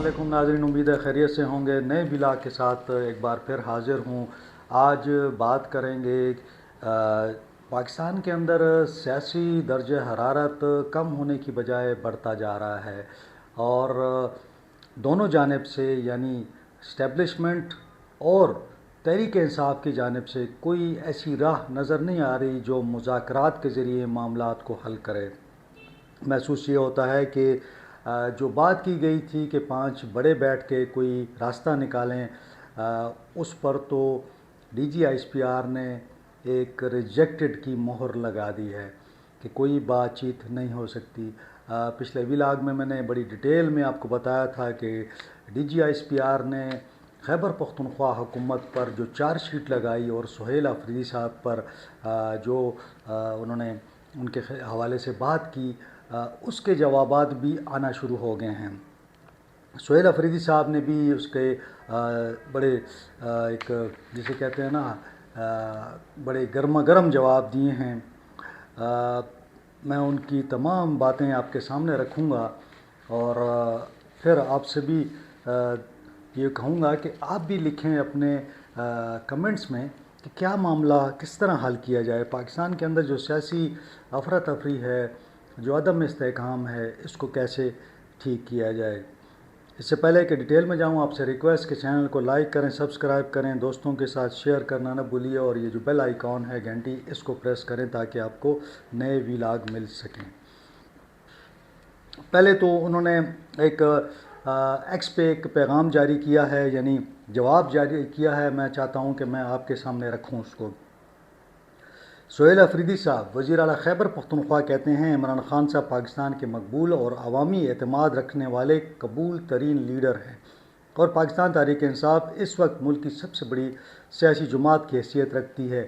علیکم ناظرین، امید ہے خیریت سے ہوں گے۔ نئے ولاگ کے ساتھ ایک بار پھر حاضر ہوں۔ آج بات کریں گے پاکستان کے اندر سیاسی درجہ حرارت کم ہونے کی بجائے بڑھتا جا رہا ہے، اور دونوں جانب سے یعنی اسٹیبلشمنٹ اور تحریک انصاف کی جانب سے کوئی ایسی راہ نظر نہیں آ رہی جو مذاکرات کے ذریعے معاملات کو حل کرے۔ محسوس یہ ہوتا ہے کہ جو بات کی گئی تھی کہ 5 بڑے بیٹھ کے کوئی راستہ نکالیں، اس پر تو D G S P R نے ایک ریجیکٹڈ کی مہر لگا دی ہے کہ کوئی بات چیت نہیں ہو سکتی۔ پچھلے ولاگ میں نے بڑی ڈیٹیل میں آپ کو بتایا تھا کہ D G S P R نے خیبر پختونخوا حکومت پر جو چارج شیٹ لگائی اور سہیل افریدی صاحب پر جو انہوں نے ان کے حوالے سے بات کی، اس کے جوابات بھی آنا شروع ہو گئے ہیں۔ سہیل افریدی صاحب نے بھی اس کے بڑے ایک جسے کہتے ہیں نا بڑے گرما گرم جواب دیے ہیں۔ میں ان کی تمام باتیں آپ کے سامنے رکھوں گا، اور پھر آپ سے بھی یہ کہوں گا کہ آپ بھی لکھیں اپنے کمنٹس میں کہ کیا معاملہ کس طرح حل کیا جائے۔ پاکستان کے اندر جو سیاسی افراتفری ہے، جو عدم استحکام ہے، اس کو کیسے ٹھیک کیا جائے۔ اس سے پہلے کہ ڈیٹیل میں جاؤں، آپ سے ریکویسٹ کہ چینل کو لائک کریں، سبسکرائب کریں، دوستوں کے ساتھ شیئر کرنا نہ بھولیے، اور یہ جو بیل آئیکن ہے گھنٹی، اس کو پریس کریں تاکہ آپ کو نئے ولاگ مل سکیں۔ پہلے تو انہوں نے ایک ایکس پہ ایک پیغام جاری کیا ہے، یعنی جواب جاری کیا ہے۔ میں چاہتا ہوں کہ میں آپ کے سامنے رکھوں اس کو۔ سہیل افریدی صاحب وزیر اعلیٰ خیبر پختونخوا کہتے ہیں عمران خان صاحب پاکستان کے مقبول اور عوامی اعتماد رکھنے والے قبول ترین لیڈر ہیں، اور پاکستان تحریک انصاف اس وقت ملک کی سب سے بڑی سیاسی جماعت کی حیثیت رکھتی ہے۔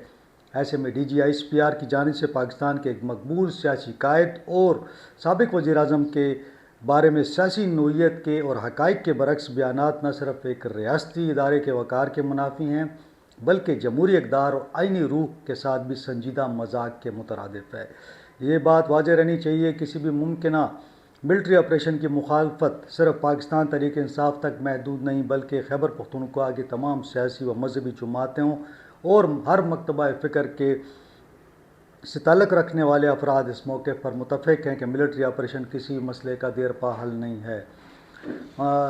ایسے میں D G S P R کی جانب سے پاکستان کے ایک مقبول سیاسی قائد اور سابق وزیر اعظم کے بارے میں سیاسی نوعیت کے اور حقائق کے برعکس بیانات نہ صرف ایک ریاستی ادارے کے وقار کے منافی ہیں، بلکہ جمہوری اقدار اور آئینی روح کے ساتھ بھی سنجیدہ مذاق کے مترادف ہے۔ یہ بات واضح رہنی چاہیے، کسی بھی ممکنہ ملٹری آپریشن کی مخالفت صرف پاکستان تحریک انصاف تک محدود نہیں، بلکہ خیبر پختونخوا کی تمام سیاسی و مذہبی جماعتوں اور ہر مکتبہ فکر کے سے تعلق رکھنے والے افراد اس موقع پر متفق ہیں کہ ملٹری آپریشن کسی مسئلے کا دیر پا حل نہیں ہے۔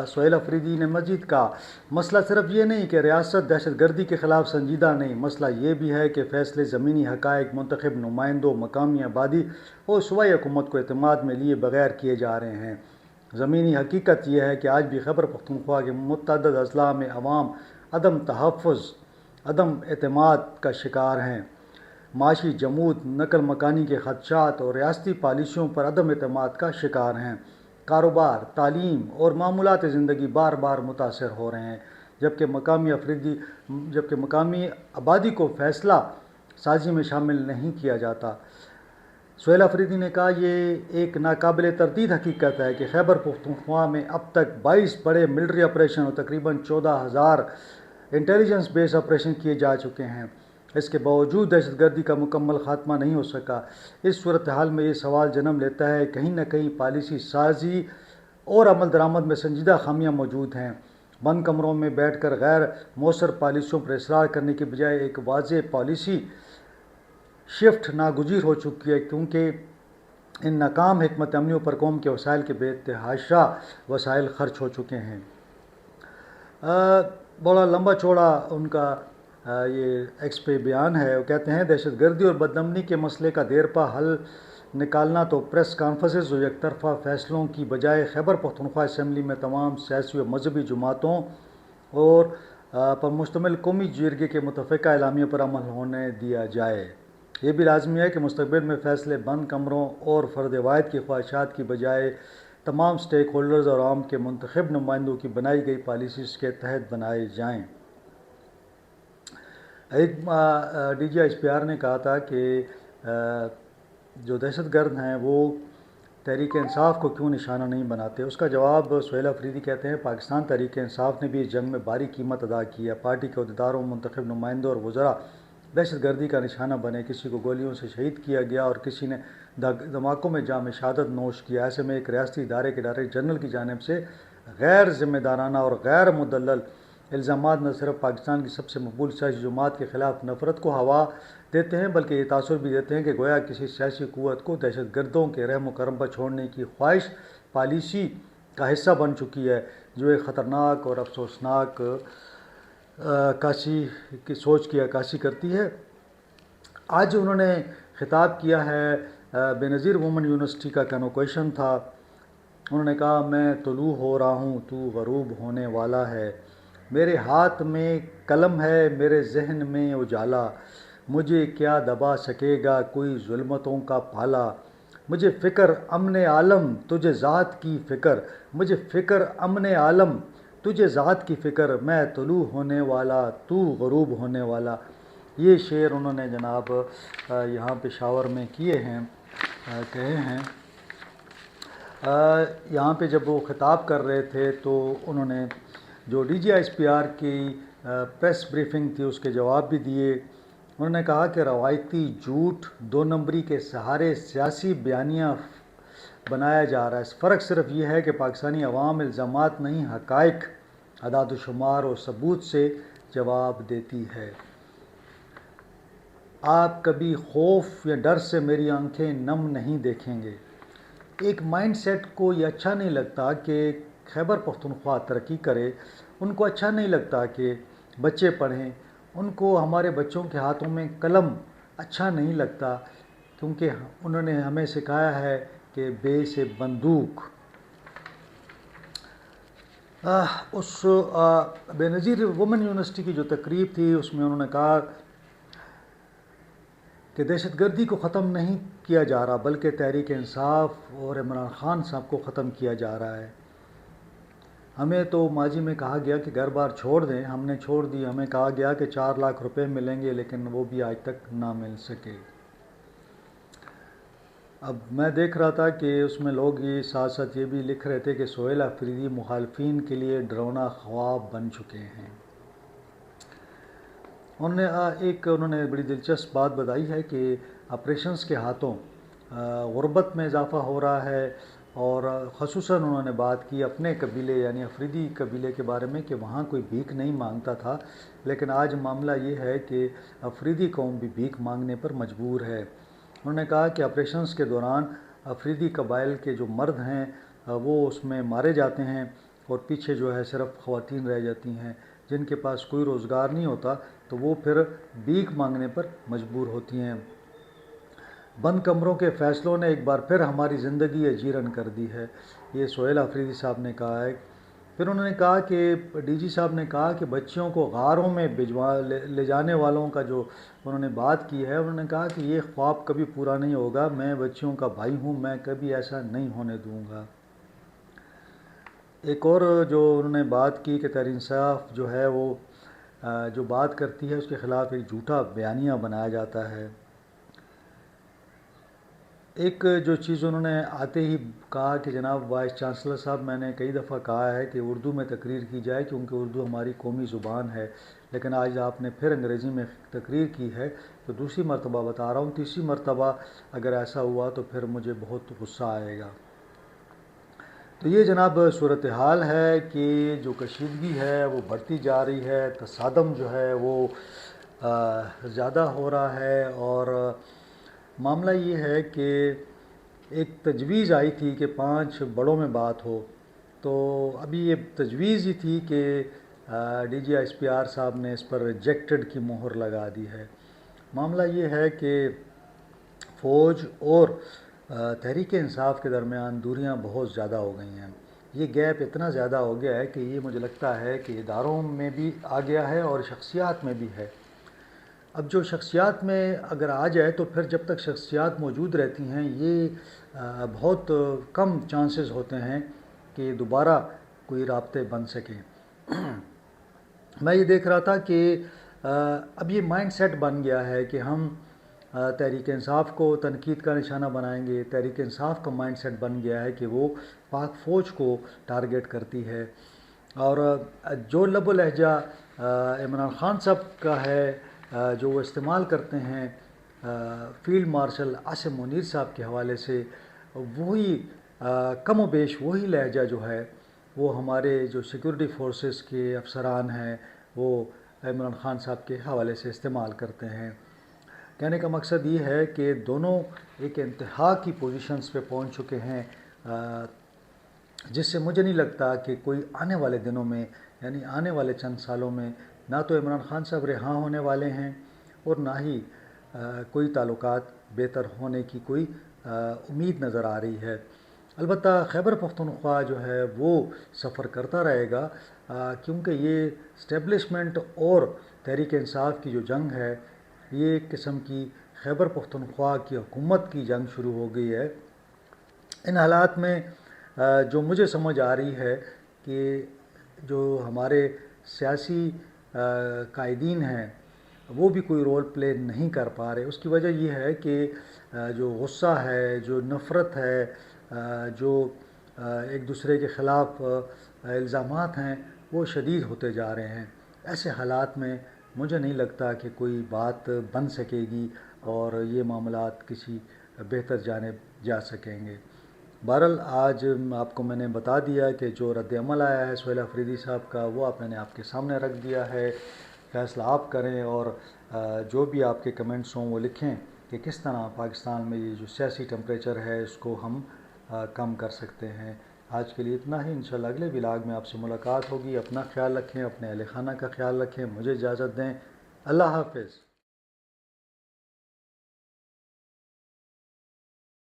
سہیل افریدی نے مزید کہا، مسئلہ صرف یہ نہیں کہ ریاست دہشت گردی کے خلاف سنجیدہ نہیں، مسئلہ یہ بھی ہے کہ فیصلے زمینی حقائق، منتخب نمائندوں، مقامی آبادی اور صوبائی حکومت کو اعتماد میں لیے بغیر کیے جا رہے ہیں۔ زمینی حقیقت یہ ہے کہ آج بھی خیبر پختونخوا کے متعدد اضلاع میں عوام عدم تحفظ، عدم اعتماد کا شکار ہیں۔ معاشی جمود، نقل مکانی کے خدشات اور ریاستی پالیسیوں پر عدم اعتماد کا شکار ہیں۔ کاروبار، تعلیم اور معمولات زندگی بار بار متاثر ہو رہے ہیں، جبکہ مقامی آبادی کو فیصلہ سازی میں شامل نہیں کیا جاتا۔ سہیل افریدی نے کہا، یہ ایک ناقابل تردید حقیقت ہے کہ خیبر پختونخوا میں اب تک 22 بڑے ملٹری آپریشن اور تقریباً 14,000 انٹیلیجنس بیس آپریشن کیے جا چکے ہیں۔ اس کے باوجود دہشت گردی کا مکمل خاتمہ نہیں ہو سکا۔ اس صورتحال میں یہ سوال جنم لیتا ہے، کہیں نہ کہیں پالیسی سازی اور عمل درآمد میں سنجیدہ خامیاں موجود ہیں۔ بند کمروں میں بیٹھ کر غیر مؤثر پالیسیوں پر اصرار کرنے کی بجائے ایک واضح پالیسی شفٹ ناگزیر ہو چکی ہے، کیونکہ ان ناکام حکمت عملیوں پر قوم کے وسائل کے بے تحاشا وسائل خرچ ہو چکے ہیں۔ بڑا لمبا چوڑا ان کا یہ ایکس پہ بیان ہے۔ وہ کہتے ہیں، دہشت گردی اور بدامنی کے مسئلے کا دیرپا حل نکالنا تو پریس کانفرنسز اور یک طرفہ فیصلوں کی بجائے خیبر پختونخوا اسمبلی میں تمام سیاسی و مذہبی جماعتوں اور پر مشتمل قومی جرگے کے متفقہ اعلامیے پر عمل ہونے دیا جائے۔ یہ بھی لازمی ہے کہ مستقبل میں فیصلے بند کمروں اور فرد واحد کی خواہشات کی بجائے تمام سٹیک ہولڈرز اور عوام کے منتخب نمائندوں کی بنائی گئی پالیسیز کے تحت بنائے جائیں۔ ایک D G S P R نے کہا تھا کہ جو دہشت گرد ہیں وہ تحریک انصاف کو کیوں نشانہ نہیں بناتے۔ اس کا جواب سہیل افریدی کہتے ہیں، پاکستان تحریک انصاف نے بھی اس جنگ میں بھاری قیمت ادا کی ہے۔ پارٹی کے عہدیداروں، منتخب نمائندوں اور وزراء دہشت گردی کا نشانہ بنے، کسی کو گولیوں سے شہید کیا گیا اور کسی نے دھماکوں میں جام شہادت نوش کیا۔ ایسے میں ایک ریاستی ادارے کے ڈائریکٹر جنرل کی جانب سے غیر ذمہ دارانہ اور غیر مدلل الزامات نہ صرف پاکستان کی سب سے مقبول سیاسی جماعت کے خلاف نفرت کو ہوا دیتے ہیں بلکہ یہ تاثر بھی دیتے ہیں کہ گویا کسی سیاسی قوت کو دہشت گردوں کے رحم و کرم پر چھوڑنے کی خواہش پالیسی کا حصہ بن چکی ہے، جو ایک خطرناک اور افسوسناک عکاسی کی سوچ کی عکاسی کرتی ہے۔ آج انہوں نے خطاب کیا ہے، بے نظیر وومن یونیورسٹی کا کنوکیشن تھا۔ انہوں نے کہا، میں طلوع ہو رہا ہوں، تو غروب ہونے والا ہے، میرے ہاتھ میں قلم ہے، میرے ذہن میں اجالا، مجھے کیا دبا سکے گا کوئی ظلمتوں کا پالا، مجھے فکر امن عالم تجھے ذات کی فکر، مجھے فکر امن عالم تجھے ذات کی فکر، میں طلوع ہونے والا تو غروب ہونے والا۔ یہ شعر انہوں نے جناب یہاں پشاور میں کیے ہیں، کہے ہیں۔ یہاں پہ جب وہ خطاب کر رہے تھے تو انہوں نے جو D G S P R کی پریس بریفنگ تھی اس کے جواب بھی دیے۔ انہوں نے کہا کہ روایتی جھوٹ، دو نمبری کے سہارے سیاسی بیانیہ بنایا جا رہا ہے، فرق صرف یہ ہے کہ پاکستانی عوام الزامات نہیں، حقائق، اعداد و شمار اور ثبوت سے جواب دیتی ہے۔ آپ کبھی خوف یا ڈر سے میری آنکھیں نم نہیں دیکھیں گے۔ ایک مائنڈ سیٹ کو یہ اچھا نہیں لگتا کہ خیبر پختونخوا ترقی کرے، ان کو اچھا نہیں لگتا کہ بچے پڑھیں، ان کو ہمارے بچوں کے ہاتھوں میں قلم اچھا نہیں لگتا، کیونکہ انہوں نے ہمیں سکھایا ہے کہ بے سے بندوق۔ اس بے نظیر وومن یونیورسٹی کی جو تقریب تھی اس میں انہوں نے کہا کہ دہشت گردی کو ختم نہیں کیا جا رہا بلکہ تحریک انصاف اور عمران خان صاحب کو ختم کیا جا رہا ہے۔ ہمیں تو ماضی میں کہا گیا کہ گھر بار چھوڑ دیں، ہم نے چھوڑ دی، ہمیں کہا گیا کہ 4 لاکھ روپے ملیں گے لیکن وہ بھی آج تک نہ مل سکے۔ اب میں دیکھ رہا تھا کہ اس میں لوگ یہ ساتھ ساتھ یہ بھی لکھ رہے تھے کہ سہیل آفریدی مخالفین کے لیے ڈرونا خواب بن چکے ہیں۔ انہوں نے بڑی دلچسپ بات بتائی ہے کہ آپریشنز کے ہاتھوں غربت میں اضافہ ہو رہا ہے، اور خصوصاً انہوں نے بات کی اپنے قبیلے یعنی افریدی قبیلے کے بارے میں کہ وہاں کوئی بھیک نہیں مانگتا تھا، لیکن آج معاملہ یہ ہے کہ افریدی قوم بھی بھیک مانگنے پر مجبور ہے۔ انہوں نے کہا کہ آپریشنز کے دوران افریدی قبائل کے جو مرد ہیں وہ اس میں مارے جاتے ہیں، اور پیچھے جو ہے صرف خواتین رہ جاتی ہیں جن کے پاس کوئی روزگار نہیں ہوتا، تو وہ پھر بھیک مانگنے پر مجبور ہوتی ہیں۔ بند کمروں کے فیصلوں نے ایک بار پھر ہماری زندگی اجیرن کر دی ہے، یہ سہیل آفریدی صاحب نے کہا ہے۔ پھر انہوں نے کہا کہ ڈی جی صاحب نے کہا کہ بچیوں کو غاروں میں لے جانے والوں کا جو انہوں نے بات کی ہے، انہوں نے کہا کہ یہ خواب کبھی پورا نہیں ہوگا، میں بچیوں کا بھائی ہوں، میں کبھی ایسا نہیں ہونے دوں گا۔ ایک اور جو انہوں نے بات کی کہ تحریک انصاف جو ہے وہ جو بات کرتی ہے اس کے خلاف ایک جھوٹا بیانیہ بنایا جاتا ہے۔ ایک جو چیز انہوں نے آتے ہی کہا کہ جناب وائس چانسلر صاحب، میں نے کئی دفعہ کہا ہے کہ اردو میں تقریر کی جائے کیونکہ اردو ہماری قومی زبان ہے، لیکن آج آپ نے پھر انگریزی میں تقریر کی ہے، تو دوسری مرتبہ بتا رہا ہوں، تیسری مرتبہ اگر ایسا ہوا تو پھر مجھے بہت غصہ آئے گا۔ تو یہ جناب صورتحال ہے کہ جو کشیدگی ہے وہ بڑھتی جا رہی ہے، تصادم جو ہے وہ زیادہ ہو رہا ہے، اور معاملہ یہ ہے کہ ایک تجویز آئی تھی کہ 5 بڑوں میں بات ہو، تو ابھی یہ تجویز ہی تھی کہ D G S P R صاحب نے اس پر ریجیکٹڈ کی مہر لگا دی ہے۔ معاملہ یہ ہے کہ فوج اور تحریک انصاف کے درمیان دوریاں بہت زیادہ ہو گئی ہیں، یہ گیپ اتنا زیادہ ہو گیا ہے کہ یہ مجھے لگتا ہے کہ اداروں میں بھی آ گیا ہے اور شخصیات میں بھی ہے۔ اب جو شخصیات میں اگر آ جائے تو پھر جب تک شخصیات موجود رہتی ہیں یہ بہت کم چانسز ہوتے ہیں کہ دوبارہ کوئی رابطے بن سکیں۔ میں یہ دیکھ رہا تھا کہ اب یہ مائنڈ سیٹ بن گیا ہے کہ ہم تحریک انصاف کو تنقید کا نشانہ بنائیں گے، تحریک انصاف کا مائنڈ سیٹ بن گیا ہے کہ وہ پاک فوج کو ٹارگٹ کرتی ہے، اور جو لب و لہجہ عمران خان صاحب کا ہے جو وہ استعمال کرتے ہیں فیلڈ مارشل عاصم منیر صاحب کے حوالے سے، وہی کم و بیش وہی لہجہ جو ہے وہ ہمارے جو سیکورٹی فورسز کے افسران ہیں وہ عمران خان صاحب کے حوالے سے استعمال کرتے ہیں۔ کہنے کا مقصد یہ ہے کہ دونوں ایک انتہا کی پوزیشنز پہ پہنچ چکے ہیں، جس سے مجھے نہیں لگتا کہ کوئی آنے والے دنوں میں، یعنی آنے والے چند سالوں میں، نہ تو عمران خان صاحب رہا ہونے والے ہیں اور نہ ہی کوئی تعلقات بہتر ہونے کی کوئی امید نظر آ رہی ہے۔ البتہ خیبر پختونخوا جو ہے وہ سفر کرتا رہے گا، کیونکہ یہ اسٹیبلشمنٹ اور تحریک انصاف کی جو جنگ ہے، یہ ایک قسم کی خیبر پختونخوا کی حکومت کی جنگ شروع ہو گئی ہے۔ ان حالات میں جو مجھے سمجھ آ رہی ہے کہ جو ہمارے سیاسی قائدین ہیں وہ بھی کوئی رول پلے نہیں کر پا رہے۔ اس کی وجہ یہ ہے کہ جو غصہ ہے، جو نفرت ہے، جو ایک دوسرے کے خلاف الزامات ہیں وہ شدید ہوتے جا رہے ہیں۔ ایسے حالات میں مجھے نہیں لگتا کہ کوئی بات بن سکے گی اور یہ معاملات کسی بہتر جانب جا سکیں گے۔ بہرحال آج آپ کو میں نے بتا دیا کہ جو رد عمل آیا ہے سہیل افریدی صاحب کا، وہ میں نے آپ کے سامنے رکھ دیا ہے۔ فیصلہ آپ کریں، اور جو بھی آپ کے کمنٹس ہوں وہ لکھیں کہ کس طرح پاکستان میں یہ جو سیاسی ٹمپریچر ہے اس کو ہم کم کر سکتے ہیں۔ آج کے لیے اتنا ہی، انشاءاللہ اگلے ولاگ میں آپ سے ملاقات ہوگی۔ اپنا خیال رکھیں، اپنے اہل خانہ کا خیال رکھیں، مجھے اجازت دیں۔ اللہ حافظ۔